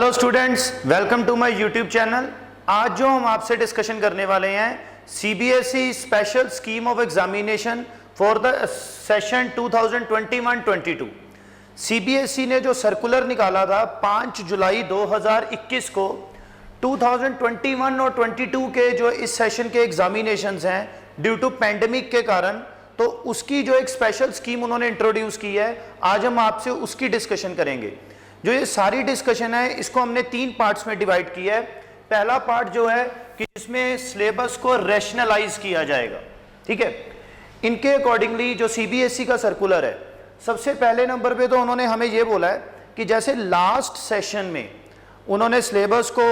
Hello students, welcome to my YouTube channel. आज जो हम आपसे डिस्कशन करने वाले हैं CBSE special scheme of examination for the session 2021-22। CBSE ने जो सर्कुलर निकाला था 5 जुलाई 2021 को 2021 और 22 के जो इस सेशन के एग्जामिनेशंस हैं ड्यू टू पैंडेमिक के कारण, तो उसकी जो एक स्पेशल स्कीम उन्होंने इंट्रोड्यूस की है, आज हम आपसे उसकी डिस्कशन करेंगे। जो ये सारी डिस्कशन है इसको हमने 3 पार्ट्स में डिवाइड किया है। पहला पार्ट जो है कि इसमें सिलेबस को रैशनलाइज किया जाएगा, ठीक है। इनके अकॉर्डिंगली जो सीबीएसई का सर्कुलर है, सबसे पहले नंबर पे तो उन्होंने हमें ये बोला है कि जैसे लास्ट सेशन में उन्होंने सिलेबस को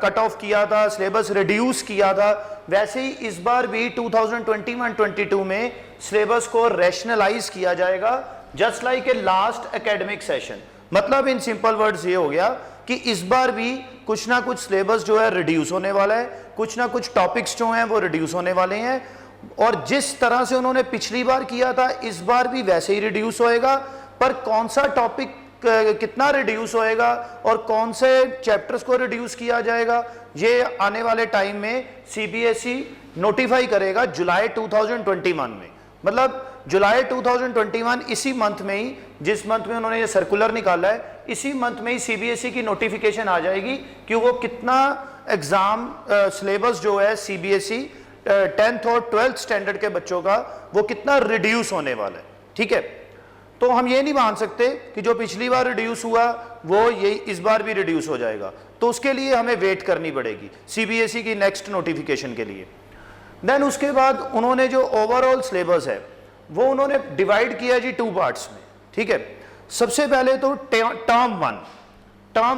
कट ऑफ किया था, सिलेबस रिड्यूस किया था, वैसे ही इस बार भी 2021-22 में सिलेबस को रैशनलाइज किया जाएगा, just like a last academic session. मतलब इन सिंपल वर्ड्स ये हो गया कि इस बार भी कुछ ना कुछ सिलेबस जो है रिड्यूस होने वाला है, कुछ ना कुछ टॉपिक्स जो हैं वो रिड्यूस होने वाले हैं, और जिस तरह से उन्होंने पिछली बार किया था इस बार भी वैसे ही रिड्यूस होएगा। पर कौन सा टॉपिक कितना रिड्यूस होएगा और कौन से चैप्टर्स को रिड्यूस किया जाएगा, ये आने वाले टाइम में सीबीएसई नोटिफाई करेगा जुलाई 2021 में। मतलब जुलाई 2021 इसी मंथ में ही, जिस मंथ में उन्होंने ये सर्कुलर निकाला है, इसी मंथ में ही सीबीएसई की नोटिफिकेशन आ जाएगी कि वो कितना एग्जाम सिलेबस जो है सीबीएसई 10th और 12th स्टैंडर्ड के बच्चों का वो कितना रिड्यूस होने वाला है, ठीक है। तो हम ये नहीं मान सकते कि जो पिछली बार रिड्यूस हुआ वो ये इस बार भी रिड्यूस हो जाएगा, तो उसके लिए हमें वेट करनी पड़ेगी सीबीएसई की नेक्स्ट नोटिफिकेशन के लिए। देन उसके बाद उन्होंने जो ओवरऑल सिलेबस है वो उन्होंने डिवाइड किया जी 2 पार्ट्स में, ठीक है। सबसे पहले तो टर्म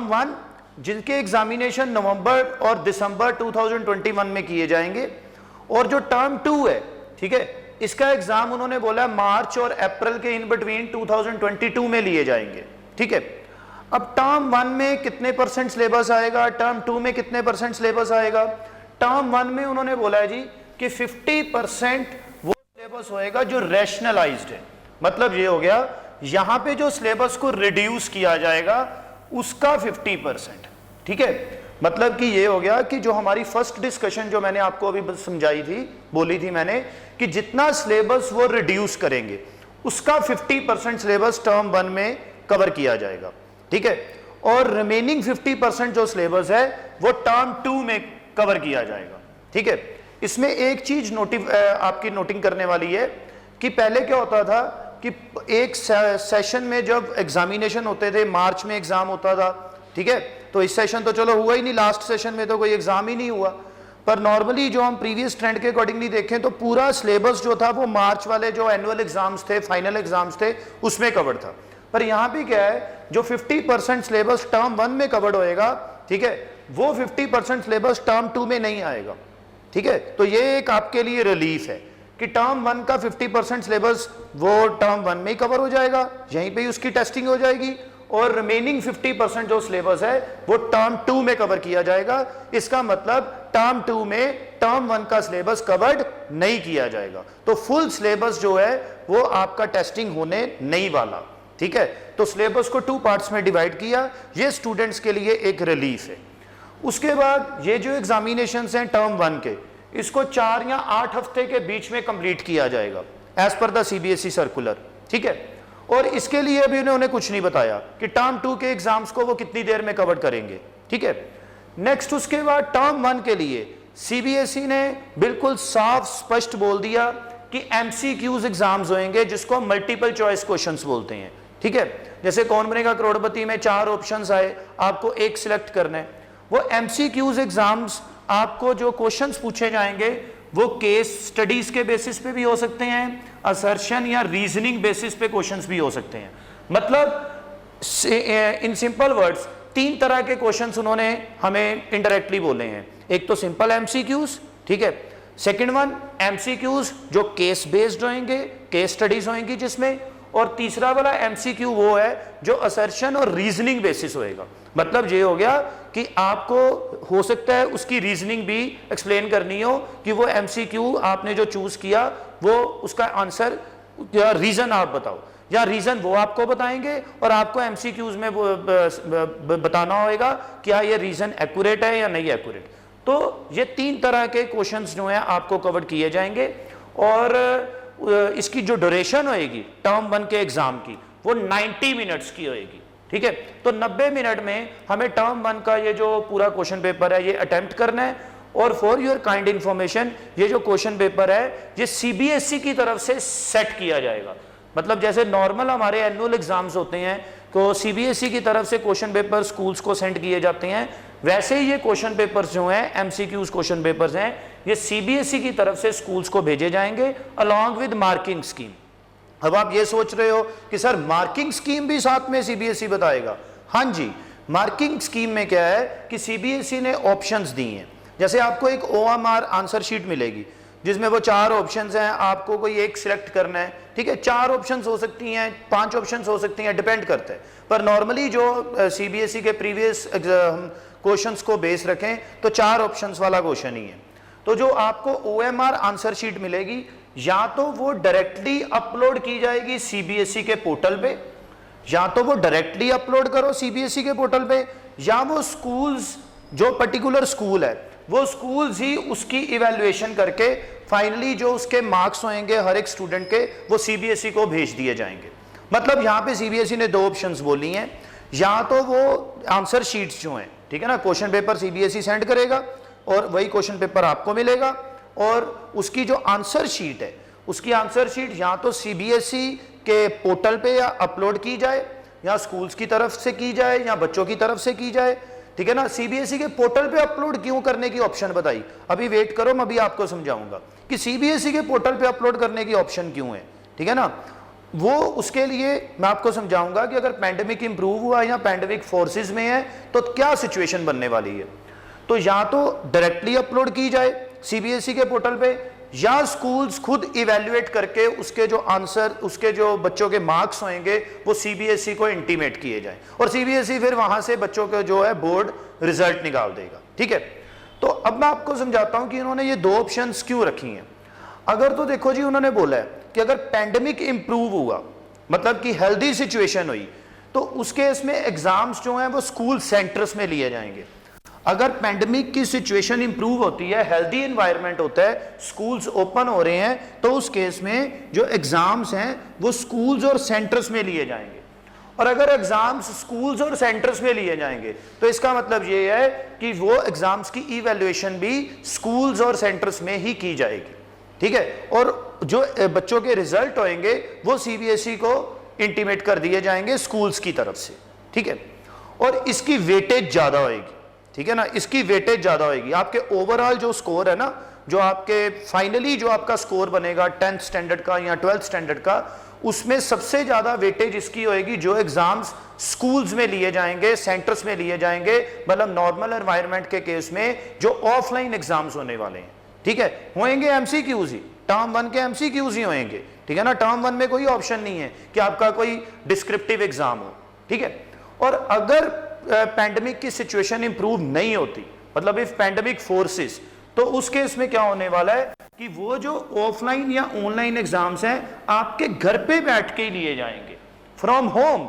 वन जिनके एग्जामिनेशन नवंबर और दिसंबर 2021 में किए जाएंगे, और जो टर्म 2 है, ठीक है, इसका एग्जाम उन्होंने बोला मार्च और अप्रैल के इन बिटवीन 2022 में लिए जाएंगे, ठीक है। अब टर्म 1 में कितने % सिलेबस आएगा, टर्म 2 में कितने % सिलेबस आएगा। टर्म 1 में उन्होंने बोला है जी कि 50% वो सिलेबस होएगा जो रैशनलाइज्ड है। मतलब ये हो गया यहां पे जो सिलेबस को रिड्यूस किया जाएगा उसका 50%, ठीक है। मतलब कि ये हो गया कि जो हमारी फर्स्ट डिस्कशन जो मैंने आपको अभी समझाई थी, बोली थी मैंने कि जितना सिलेबस वो रिड्यूस करेंगे उसका 50% सिलेबस टर्म 1 में कवर किया जाएगा, ठीक है। और रिमेनिंग 50% जो सिलेबस है वो टर्म 2 में कवर किया जाएगा, ठीक है। इसमें एक चीज आपकी नोटिंग करने वाली है कि पहले क्या होता था कि एक सेशन में जब एग्जामिनेशन होते थे, मार्च में एग्जाम होता था, ठीक है। तो इस सेशन तो चलो हुआ ही नहीं, लास्ट सेशन में तो कोई एग्जाम ही नहीं हुआ, पर नॉर्मली जो हम प्रीवियस ट्रेंड के अकॉर्डिंगली देखें तो पूरा सिलेबस जो था वो मार्च वाले जो एनुअल एग्जाम्स थे, फाइनल एग्जाम्स थे, उसमें कवर्ड था। पर यहाँ भी क्या है, जो 50% सिलेबस टर्म 1 में कवर्ड होएगा, ठीक है, वो 50% सिलेबस टर्म 2 में नहीं आएगा, ठीक है। तो ये एक आपके लिए रिलीफ है कि टर्म 1 का 50% सिलेबस वो टर्म 1 में ही कवर हो जाएगा, यहीं पे ही उसकी टेस्टिंग हो जाएगी, और रिमेनिंग 50% जो सिलेबस है वो टर्म 2 में कवर किया जाएगा। इसका मतलब टर्म 2 में टर्म 1 का सिलेबस कवर्ड नहीं किया जाएगा, तो फुल सिलेबस जो है वो आपका टेस्टिंग होने नहीं वाला, ठीक है। तो सिलेबस को 2 पार्ट्स में डिवाइड किया, ये स्टूडेंट्स के लिए एक रिलीफ है। उसके बाद ये जो एग्जामिनेशंस हैं टर्म 1 के, इसको 4 या 8 हफ्ते के बीच में कंप्लीट किया जाएगा as per the CBSE circular, ठीक है। और इसके लिए अभी उन्होंने कुछ नहीं बताया कि टर्म 2 के एग्जाम्स को वो कितनी देर में कवर करेंगे, ठीक है। नेक्स्ट उसके बाद टर्म 1 के लिए सीबीएसई ने बिल्कुल साफ स्पष्ट बोल दिया कि एमसीक्यूज एग्जाम्स होंगे, जिसको मल्टीपल चॉइस क्वेश्चंस बोलते हैं, ठीक है। जैसे कौन बनेगा करोड़पति में 4 ऑप्शंस आए, आपको एक सिलेक्ट करना है। वो एमसीक्यूज एग्जाम्स आपको जो क्वेश्चंस पूछे जाएंगे वो केस स्टडीज के बेसिस पे भी हो सकते हैं, असर्शन या रीजनिंग बेसिस पे क्वेश्चंस भी हो सकते हैं। मतलब इन सिंपल वर्ड्स 3 तरह के क्वेश्चंस उन्होंने हमें इनडायरेक्टली बोले हैं। एक तो सिंपल एमसीक्यूज, ठीक है। सेकंड वन एमसीक्यूज जो केस बेस्ड होंगे, केस स्टडीज होंगी जिसमें, और तीसरा वाला एमसीक्यू वो है जो असर्शन और रीजनिंग बेसिस होएगा। मतलब ये हो गया कि आपको हो सकता है उसकी रीजनिंग भी एक्सप्लेन करनी हो कि वो एमसीक्यू आपने जो चूज किया वो उसका आंसर या रीजन आप बताओ, या रीजन वो आपको बताएंगे और आपको एमसीक्यूज में वो बताना होगा क्या ये रीजन एक्यूरेट है या नहीं एक्यूरेट। तो ये 3 तरह के क्वेश्चंस जो हैं आपको कवर किए जाएंगे और इसकी जो ड्यूरेशन होएगी टर्म 1 के एग्जाम की वो 90 मिनट्स की होएगी, ठीक है। तो 90 मिनट में हमें टर्म 1 का ये जो पूरा क्वेश्चन पेपर है ये अटेम्प्ट करना है। और फॉर योर काइंड इंफॉर्मेशन ये जो क्वेश्चन पेपर है ये सीबीएसई की तरफ से सेट किया जाएगा। मतलब जैसे नॉर्मल हमारे एनुअल एग्जाम्स होते हैं तो सीबीएसई की तरफ से क्वेश्चन पेपर स्कूल्स को सेंड किए जाते हैं, वैसे ही ये क्वेश्चन पेपर्स जो हैं एमसीक्यूज क्वेश्चन पेपर्स हैं ये सीबीएसई की तरफ से स्कूल्स को भेजे जाएंगे अलॉन्ग विद मार्किंग स्कीम। अब आप ये सोच रहे हो कि सर मार्किंग स्कीम भी साथ में सीबीएसई बताएगा? हाँ जी, मार्किंग स्कीम में क्या है कि सीबीएसई ने ऑप्शंस दी हैं। जैसे आपको एक ओएमआर आंसर शीट मिलेगी जिसमें वो 4 ऑप्शंस हैं, आपको कोई एक सिलेक्ट करना है, ठीक है। 4 ऑप्शंस हो सकती हैं, 5 ऑप्शंस हो सकती हैं, डिपेंड करता है। पर नॉर्मली जो सीबीएसई के प्रीवियस क्वेश्चंस को बेस रखें तो 4 ऑप्शंस वाला क्वेश्चन ही है। तो जो आपको ओएमआर आंसर शीट मिलेगी या तो वो डायरेक्टली अपलोड की जाएगी सीबीएसई के पोर्टल पे, या तो वो डायरेक्टली अपलोड करो सीबीएसई के पोर्टल पे, या वो स्कूल्स जो पर्टिकुलर स्कूल है वो स्कूल्स ही उसकी इवैल्यूएशन करके फाइनली जो उसके मार्क्स होंगे हर एक स्टूडेंट के वो सीबीएसई को भेज दिए जाएंगे। मतलब यहाँ पे सीबीएसई ने 2 ऑप्शंस बोली हैं, या तो वो आंसर शीट्स जो हैं, ठीक है ना, क्वेश्चन पेपर सीबीएसई सेंड करेगा और वही क्वेश्चन पेपर आपको मिलेगा और उसकी जो आंसर शीट है उसकी आंसर शीट या तो सीबीएसई के पोर्टल पे या अपलोड की जाए या स्कूल्स की तरफ से की जाए या बच्चों की तरफ से की जाए, ठीक है ना। सीबीएसई के पोर्टल पे अपलोड क्यों करने की ऑप्शन बताई, अभी वेट करो मैं अभी आपको समझाऊंगा कि सीबीएसई के पोर्टल पे अपलोड करने की ऑप्शन क्यों है, ठीक है ना। वो उसके लिए मैं आपको समझाऊंगा कि अगर पैंडेमिक इंप्रूव हुआ या पैंडेमिक फोर्सेस में है तो क्या सिचुएशन बनने वाली है। तो या तो डायरेक्टली अपलोड की जाए सीबीएसई के पोर्टल पे या स्कूल्स खुद इवैल्यूएट करके उसके जो आंसर उसके जो बच्चों के मार्क्स होंगे वो सीबीएसई को इंटीमेट किए जाए और सीबीएसई फिर वहां से बच्चों का जो है बोर्ड रिजल्ट निकाल देगा, ठीक है। तो अब मैं आपको समझाता हूं कि इन्होंने ये 2 ऑप्शंस क्यों रखी हैं। अगर तो देखो जी उन्होंने बोला है कि अगर पैंडेमिक इंप्रूव हुआ मतलब कि हेल्दी सिचुएशन हुई तो उस केस में एग्जाम्स जो हैं वो स्कूल सेंटर्स में लिए जाएंगे। अगर पैंडेमिक की सिचुएशन इंप्रूव होती है, हेल्दी एनवायरनमेंट होता है, स्कूल्स ओपन हो रहे हैं, तो उस केस में जो एग्जाम्स हैं वो स्कूल्स और सेंटर्स में लिए जाएंगे। और अगर एग्जाम्स स्कूल्स और सेंटर्स में लिए जाएंगे तो इसका मतलब ये है कि वो एग्जाम्स की इवैल्यूएशन भी स्कूल्स और सेंटर्स में ही की जाएगी, ठीक है। और जो बच्चों के रिजल्ट होंगे वो सीबीएसई को इंटीमेट कर दिए जाएंगे स्कूल्स की तरफ से, ठीक है। और इसकी वेटेज ज्यादा होगी, ठीक है ना, इसकी वेटेज ज्यादा होगी। आपके ओवरऑल जो स्कोर है ना, जो आपके फाइनली जो आपका स्कोर बनेगा 10th स्टैंडर्ड का या 12th स्टैंडर्ड का, उसमें सबसे ज्यादा वेटेज इसकी होगी जो एग्जाम्स स्कूल्स में लिए जाएंगे, सेंटर्स में लिए जाएंगे, मतलब नॉर्मल एनवायरनमेंट के केस में जो ऑफलाइन एग्जाम्स होने वाले हैं, ठीक है। होंगे एमसीक्यूज ही, टर्म 1 के एमसीक्यूज ही होंगे, ठीक है ना। टर्म 1 में कोई ऑप्शन नहीं है कि आपका कोई डिस्क्रिप्टिव एग्जाम हो, ठीक है। और अगर पैंडेमिक की सिचुएशन इंप्रूव नहीं होती, मतलब इफ पैंडेमिक फोर्सेस, तो उस केस में क्या होने वाला है कि वो जो ऑफलाइन या ऑनलाइन एग्जाम्स हैं आपके घर पे बैठ के ही लिए जाएंगे फ्रॉम होम।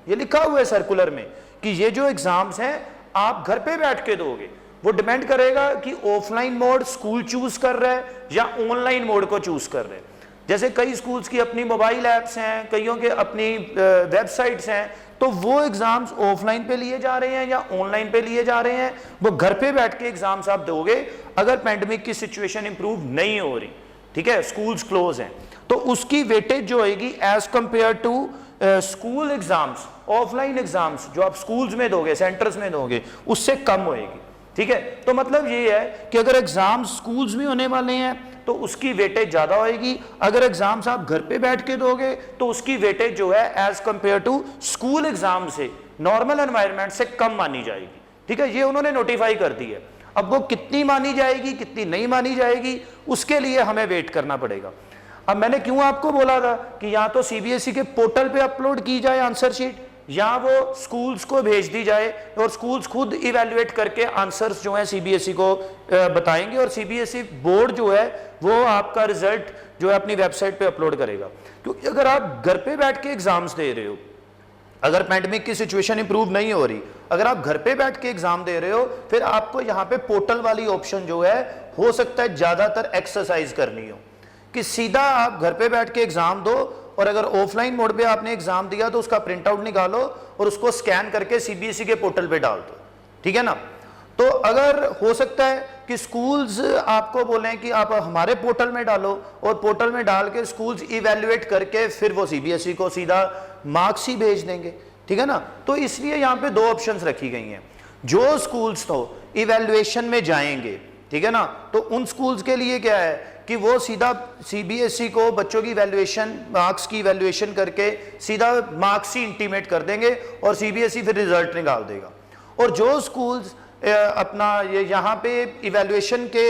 ये लिखा हुआ है सर्कुलर में कि ये जो एग्जाम्स हैं आप घर पे बैठ के दोगे। वो डिपेंड करेगा कि ऑफलाइन मोड स्कूल चूज कर रहा है या ऑनलाइन मोड को चूज कर रहे हैं। जैसे कई स्कूल्स की अपनी मोबाइल ऐप्स हैं, कईयों के अपनी वेबसाइट्स हैं, तो वो एग्जाम्स ऑफलाइन पे लिए जा रहे हैं या ऑनलाइन पे लिए जा रहे हैं, वो घर पे बैठ के एग्जाम्स आप दोगे अगर पैंडेमिक की सिचुएशन इंप्रूव नहीं हो रही, ठीक है, स्कूल्स क्लोज हैं, तो उसकी वेटेज जो होगी as compare to school exams, offline exams जो आप स्कूल्स में दोगे, सेंटर्स में दोगे, उससे कम होएगी, ठीक है। तो मतलब ये है कि अगर एग्जाम्स स्कूल्स में होने वाले हैं तो उसकी वेटेज ज्यादा होएगी, अगर एग्जाम्स आप घर पे बैठ के दोगे तो उसकी वेटेज जो है as compare to school exam से, नॉर्मल एनवायरनमेंट से कम मानी जाएगी, ठीक है। ये उन्होंने नोटिफाई कर दी है। अब वो कितनी मानी जाएगी कितनी नहीं मानी जाएगी उसके लिए हमें वेट करना पड़ेगा। अब मैंने क्यों आपको बोला था कि या तो सीबीएसई के पोर्टल पे अपलोड की जाए आंसर शीट या वो स्कूल्स को भेज दी जाए और स्कूल्स खुद इवैल्यूएट करके आंसर्स जो है सीबीएसई को बताएंगे और सीबीएसई बोर्ड जो है वो आपका रिजल्ट जो है अपनी वेबसाइट पे अपलोड करेगा। क्योंकि अगर आप घर पे बैठ के एग्जाम्स दे रहे हो, अगर पैंडेमिक की सिचुएशन इंप्रूव नहीं हो रही, अगर आप घर पे बैठ के एग्जाम दे रहे हो, फिर आपको यहाँ पे पोर्टल वाली ऑप्शन जो है हो सकता है ज्यादातर एक्सरसाइज करनी हो, कि सीधा आप घर पे बैठ के एग्जाम दो, और अगर ऑफलाइन मोड पे आपने एग्जाम दिया तो उसका प्रिंट आउट निकालो और उसको स्कैन करके सीबीएसई के पोर्टल पे डाल दो, ठीक है ना। तो अगर हो सकता है कि स्कूल्स आपको बोलें कि आप हमारे पोर्टल में डालो, और पोर्टल में डाल के स्कूल्स इवैल्यूएट करके फिर वो सीबीएसई को सीधा मार्क्स ही भेज देंगे, ठीक है ना। तो इसलिए यहाँ पे दो ऑप्शंस रखी गई हैं। जो स्कूल्स तो इवैल्यूएशन में जाएंगे, ठीक है ना, तो उन स्कूल्स के लिए क्या है कि वो सीधा सीबीएसई को बच्चों की इवैल्यूएशन, मार्क्स की इवैल्यूएशन करके सीधा मार्क्स ही इंटीमेट कर देंगे और सीबीएसई फिर रिजल्ट निकाल देगा। और जो स्कूल्स अपना ये यहाँ पे इवैल्यूएशन के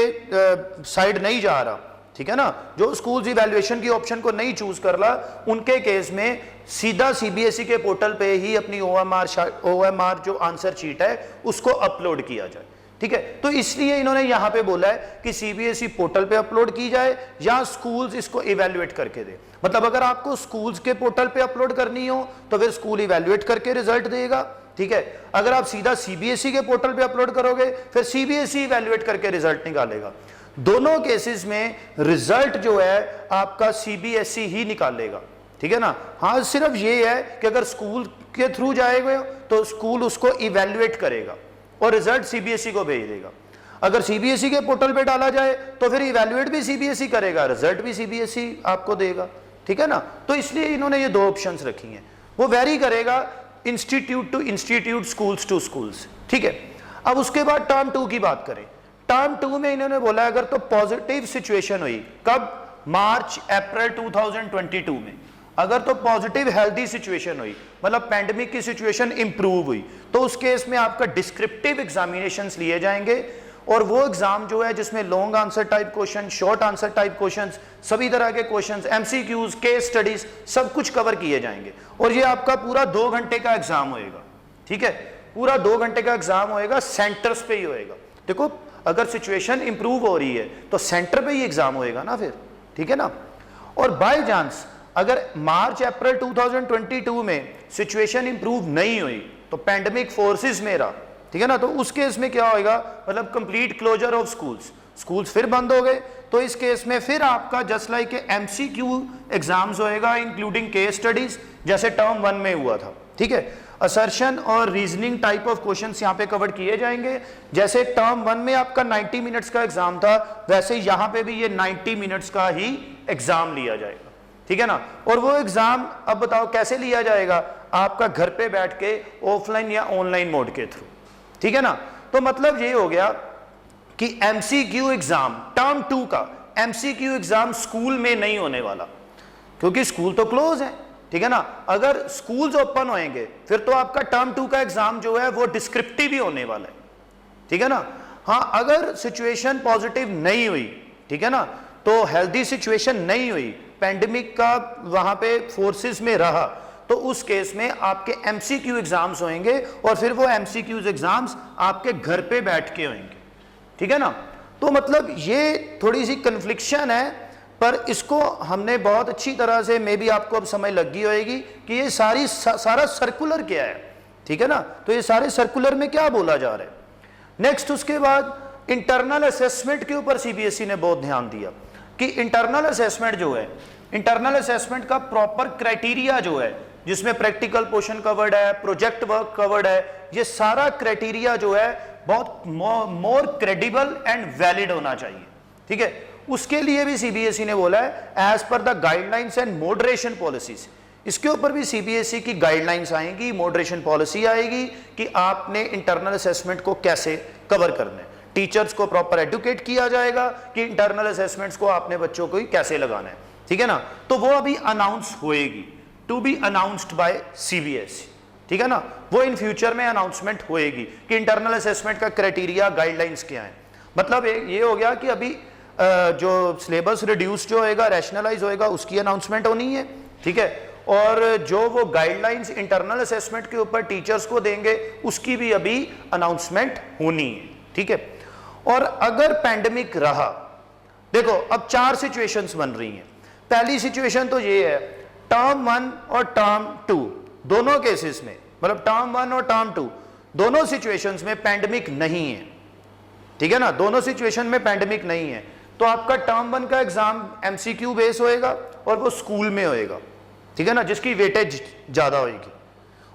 साइड नहीं जा रहा, ठीक है ना, जो स्कूल्स इवैल्यूएशन की ऑप्शन को नहीं चूज कर रहा, उनके केस में सीधा सीबीएसई के पोर्टल पे ही अपनी ओएमआर जो आंसर शीट है उसको अपलोड किया जाए, ठीक है। तो इसलिए इन्होंने यहाँ पे बोला है कि सीबीएसई पोर्टल पे अपलोड की जाए या स्कूल्स इसको इवैल्यूएट करके दे। मतलब अगर आपको स्कूल्स के पोर्टल पे अपलोड करनी हो तो फिर स्कूल इवैल्यूएट करके रिजल्ट देगा, ठीक है। अगर आप सीधा सीबीएसई के पोर्टल पे अपलोड करोगे फिर सीबीएसई इवैल्यूएट करके रिजल्ट निकालेगा। दोनों केसेस में रिजल्ट जो है आपका सीबीएसई ही निकालेगा, ठीक है ना। हाँ, सिर्फ ये है कि अगर स्कूल के थ्रू जाएगा तो स्कूल उसको इवैल्यूएट करेगा और रिजल्ट सीबीएसई को भेज देगा। अगर सीबीएसई के पोर्टल पे डाला जाए तो फिर इवैल्यूएट भी सीबीएसई करेगा, रिजल्ट भी सीबीएसई आपको देगा, ठीक है ना। तो इसलिए इन्होंने ये दो ऑप्शंस रखी हैं। वो वेरी करेगा institute to institute, schools to schools, ठीक है। अब उसके बाद टर्म 2 की बात करें। टर्म 2 में इन्होंने बोला अगर तो पॉजिटिव सिचुएशन हुई, कब? मार्च अप्रैल 2022 में। अगर तो पॉजिटिव हेल्दी सिचुएशन हुई, मतलब पैंडेमिक की सिचुएशन इंप्रूव हुई, तो उस केस में आपका डिस्क्रिप्टिव एग्जामिनेशंस लिए जाएंगे, और वो एग्जाम जो है जिसमें long answer type question, short answer type questions, सभी तरह के क्वेश्चंस, एमसीक्यूज, केस स्टडीज, सब कुछ कवर किए जाएंगे। और ये आपका पूरा 2 घंटे का एग्जाम होएगा, ठीक है। पूरा 2 घंटे का एग्जाम होएगा, सेंटर्स पे ही होएगा। देखो, अगर सिचुएशन इंप्रूव हो रही है तो सेंटर पे ही एग्जाम होएगा ना फिर, ठीक है ना। और बाय चांस अगर मार्च अप्रैल 2022 में सिचुएशन इंप्रूव नहीं हुई तो पैंडेमिक फोर्सेस में रहा, ठीक है ना, तो उस केस में क्या होएगा, मतलब कंप्लीट क्लोजर ऑफ स्कूल्स फिर बंद हो गए। तो इस केस में फिर आपका जस्ट लाइक एमसीक्यू एग्जाम्स होएगा इंक्लूडिंग केस स्टडीज, जैसे टर्म 1 में हुआ था, ठीक है। असर्शन और रीजनिंग टाइप ऑफ क्वेश्चंस यहाँ पे कवर किए जाएंगे। जैसे टर्म 1 में आपका 90 मिनट्स का एग्जाम था, वैसे यहाँ पे भी ये 90 मिनट्स का ही एग्जाम लिया जाएगा, ठीक है ना। और वो एग्जाम अब बताओ कैसे लिया जाएगा, आपका घर पे बैठ के ऑफलाइन या ऑनलाइन मोड के थ्रू, ठीक है ना। तो मतलब ये हो गया कि एमसीक्यू एग्जाम टर्म 2 का एमसीक्यू एग्जाम स्कूल में नहीं होने वाला, क्योंकि स्कूल तो क्लोज है, ठीक है ना। अगर स्कूल्स ओपन होंगे फिर तो आपका टर्म 2 का एग्जाम जो है वो डिस्क्रिप्टिव ही होने वाला है, ठीक है ना। हाँ, अगर सिचुएशन पॉजिटिव नहीं हुई, ठीक है ना, तो हेल्दी सिचुएशन नहीं हुई, पैंडेमिक का वहां पे फोर्सेस में रहा, तो उस केस में आपके एमसीक्यू एग्जाम्स होंगे, और फिर वो एमसीक्यूज एग्जाम्स आपके घर पे बैठ के होंगे, ठीक है ना। तो मतलब ये थोड़ी सी कन्फ्लिक्शन है, पर इसको हमने बहुत अच्छी तरह से, मे बी आपको अब समझ लग गई होगी कि ये सारा सर्कुलर क्या है, ठीक है ना। तो ये सारे सर्कुलर में क्या बोला जा रहा है। नेक्स्ट उसके बाद इंटरनल असेसमेंट के ऊपर सीबीएसई ने बहुत ध्यान दिया कि इंटरनल असेसमेंट जो है, इंटरनल असेसमेंट का प्रॉपर क्राइटेरिया जो है, जिसमें प्रैक्टिकल पोर्शन कवर्ड है, प्रोजेक्ट वर्क कवर्ड है, ये सारा क्राइटेरिया जो है बहुत मोर क्रेडिबल एंड वैलिड होना चाहिए, ठीक है। उसके लिए भी सीबीएसई ने बोला है as per the guidelines and moderation policies, इसके ऊपर भी सीबीएसई की गाइडलाइंस आएंगी, मॉडरेशन पॉलिसी आएगी कि आपने इंटरनल असेसमेंट को कैसे कवर करना है। टीचर्स को प्रॉपर एडुकेट किया जाएगा कि इंटरनल असेसमेंट्स को आपने बच्चों को ही कैसे लगाना है, ठीक है ना। तो वो अभी अनाउंस होएगी, to be announced by CBSE, ठीक है ना। वो इन फ्यूचर में अनाउंसमेंट होएगी कि इंटरनल असेसमेंट का क्राइटेरिया, गाइडलाइंस क्या है। मतलब ये हो गया कि अभी जो सिलेबस रिड्यूस जो होएगा, रैशनलाइज होएगा, उसकी अनाउंसमेंट होनी है, ठीक है। और जो वो गाइडलाइंस इंटरनल असेसमेंट के ऊपर टीचर्स को देंगे, उसकी भी अभी अनाउंसमेंट होनी है, ठीक है। और अगर पैंडेमिक रहा, देखो अब 4 सिचुएशंस बन रही हैं। पहली सिचुएशन तो ये है, टर्म 1 और टर्म 2 दोनों केसेस में, मतलब टर्म 1 और टर्म 2 दोनों सिचुएशंस में पैंडेमिक नहीं है, ठीक है ना, दोनों सिचुएशन में पैंडेमिक नहीं है, तो आपका टर्म 1 का एग्जाम एमसीक्यू बेस होएगा और वो स्कूल में होएगा, ठीक है ना, जिसकी वेटेज ज्यादा होएगी।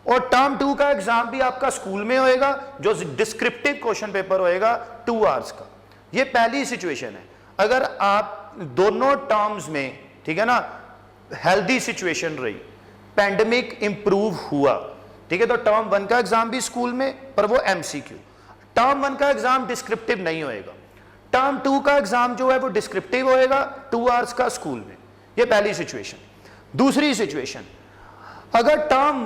और टर्म 2 का एग्जाम भी आपका स्कूल में होएगा, जो डिस्क्रिप्टिव क्वेश्चन पेपर होएगा 2 आवर्स का। ये पहली सिचुएशन है। अगर आप दोनों टर्म्स में, ठीक है ना, हेल्दी सिचुएशन रही, पैंडेमिक इंप्रूव हुआ, ठीक है, तो टर्म 1 का एग्जाम भी स्कूल में, पर वो एमसीक्यू। टर्म 1 का एग्जाम डिस्क्रिप्टिव नहीं होएगा, टर्म 2 का एग्जाम जो है वो डिस्क्रिप्टिव होएगा 2 आवर्स का स्कूल में। ये पहली सिचुएशन। दूसरी सिचुएशन, अगर टर्म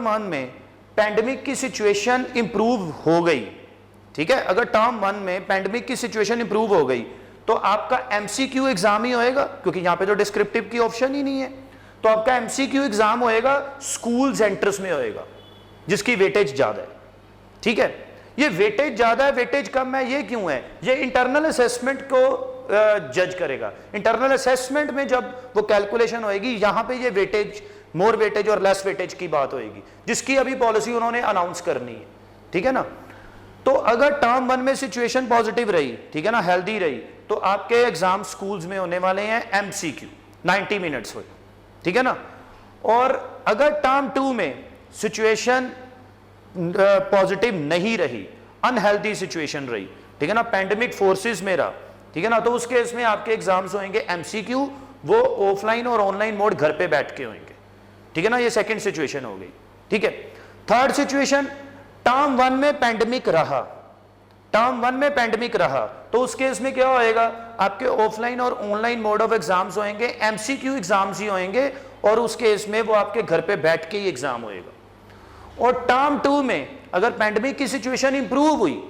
1 में पैंडेमिक की सिचुएशन इंप्रूव हो गई, ठीक है, अगर टर्म 1 में पैंडेमिक की सिचुएशन इंप्रूव हो गई तो आपका एमसीक्यू एग्जाम ही होएगा, क्योंकि यहां पे तो डिस्क्रिप्टिव की ऑप्शन ही नहीं है, तो आपका एमसीक्यू एग्जाम होएगा स्कूल सेंटर्स में होएगा, जिसकी वेटेज ज्यादा है, ठीक है। ये वेटेज ज्यादा है, वेटेज कम है, ये क्यों है? ये इंटरनल असेसमेंट को जज करेगा। इंटरनल असेसमेंट में जब वो कैलकुलेशन होएगी, यहां पे ये वेटेज, मोर वेटेज और लेस वेटेज की बात होएगी, जिसकी अभी पॉलिसी उन्होंने अनाउंस करनी है, ठीक है ना। तो अगर टर्म 1 में सिचुएशन पॉजिटिव रही, ठीक है ना, हेल्दी रही, तो आपके एग्जाम स्कूल्स में होने वाले हैं एमसीक्यू 90 मिनट्स हो, ठीक है ना। और अगर टर्म 2 में सिचुएशन पॉजिटिव नहीं रही, अनहेल्दी सिचुएशन रही, ठीक है ना, पैंडेमिक फोर्सेस में रहा, ठीक है ना, तो उस केस में आपके एग्जाम्स होंगे एमसीक्यू, वो ऑफलाइन और ऑनलाइन मोड घर पे बैठ के होंगे, ठीक है ना। ये सेकंड सिचुएशन हो गई, ठीक है। थर्ड सिचुएशन, टर्म 1 में पैंडेमिक रहा, टर्म 1 में पैंडेमिक रहा, तो उस केस में क्या होएगा, आपके ऑफलाइन और ऑनलाइन मोड ऑफ एग्जाम्स होंगे, एमसीक्यू एग्जाम्स ही होंगे, और उस केस में वो आपके घर पे बैठ के ही एग्जाम होएगा। और टर्म 2 में अगर पैंडेमिक की सिचुएशन इंप्रूव हुई,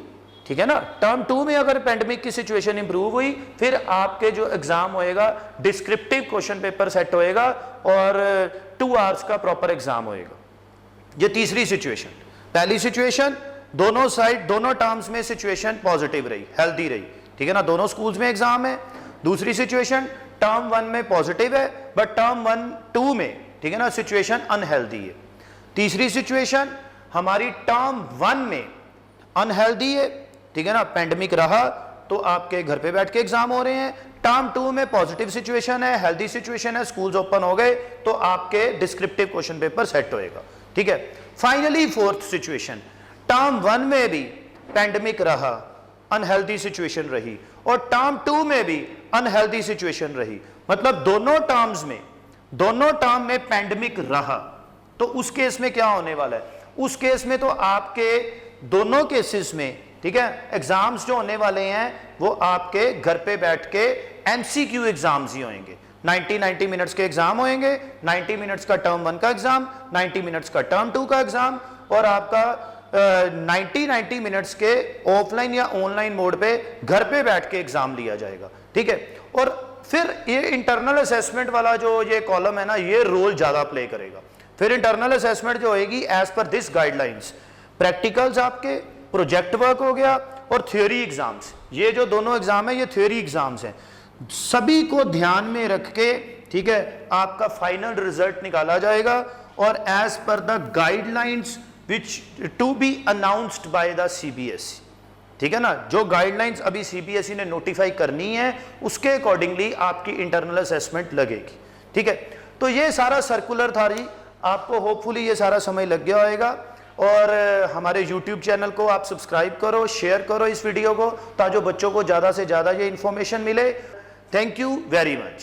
ठीक है ना, टर्म 2 में अगर पैंडेमिक की सिचुएशन इंप्रूव हुई, फिर आपके जो एग्जाम होएगा डिस्क्रिप्टिव क्वेश्चन पेपर सेट होएगा और 2 आवर्स का प्रॉपर एग्जाम होएगा। ये तीसरी सिचुएशन। पहली सिचुएशन, दोनों साइड, दोनों टर्म्स में सिचुएशन पॉजिटिव रही, हेल्दी रही, ठीक है ना, दोनों स्कूल्स में एग्जाम है। दूसरी सिचुएशन, टर्म 1 में पॉजिटिव है, बट टर्म 2 में, ठीक है ना, सिचुएशन अनहेल्दी है। तीसरी सिचुएशन, हमारी टर्म 1 में अनहेल्दी है, ठीक है ना, पैंडेमिक रहा, तो आपके घर पे बैठ के एग्जाम हो रहे हैं। टर्म 2 में पॉजिटिव सिचुएशन है, हेल्दी सिचुएशन है, स्कूल्स ओपन हो गए, तो आपके डिस्क्रिप्टिव क्वेश्चन पेपर सेट होएगा, ठीक है। फाइनली फोर्थ सिचुएशन, टर्म 1 में भी पैंडेमिक रहा, अनहेल्दी सिचुएशन रही, और टर्म 2 में भी अनहेल्दी सिचुएशन रही, मतलब दोनों टर्म में पैंडेमिक रहा, तो उस केस में क्या होने वाला है? उस केस में तो आपके दोनों केसेस में, ठीक है, एग्जाम्स जो होने वाले हैं वो आपके घर पे बैठ के एमसीक्यू एग्जाम्स ही होंगे। 90 मिनट्स के एग्जाम होंगे, 90 मिनट्स का टर्म 1 का एग्जाम, 90 मिनट्स का टर्म 2 का एग्जाम, और आपका 90 मिनट्स के ऑफलाइन या ऑनलाइन मोड पे घर पे बैठ के एग्जाम लिया जाएगा, ठीक है। और फिर ये इंटरनल असेसमेंट वाला जो ये कॉलम है ना, ये रोल ज्यादा प्ले करेगा। फिर इंटरनल असेसमेंट जो होगी as per this guidelines, practicals आपके, प्रोजेक्ट वर्क हो गया, और थ्योरी एग्जाम्स, ये जो दोनों एग्जाम है ये थ्योरी एग्जाम्स हैं, सभी को ध्यान में रख के, ठीक है, आपका फाइनल रिजल्ट निकाला जाएगा, और as per the guidelines which to be announced by the CBSE, ठीक है ना, जो गाइडलाइंस अभी सीबीएसई ने नोटिफाई करनी है उसके अकॉर्डिंगली आपकी इंटरनल असेसमेंट लगेगी, ठीक है। तो ये सारा सर्कुलर था जी, आपको होपफुली ये सारा समय लग गया होगा, और हमारे YouTube चैनल को आप सब्सक्राइब करो, शेयर करो इस वीडियो को, ताकि बच्चों को ज़्यादा से ज़्यादा ये इन्फॉर्मेशन मिले। Thank you very much.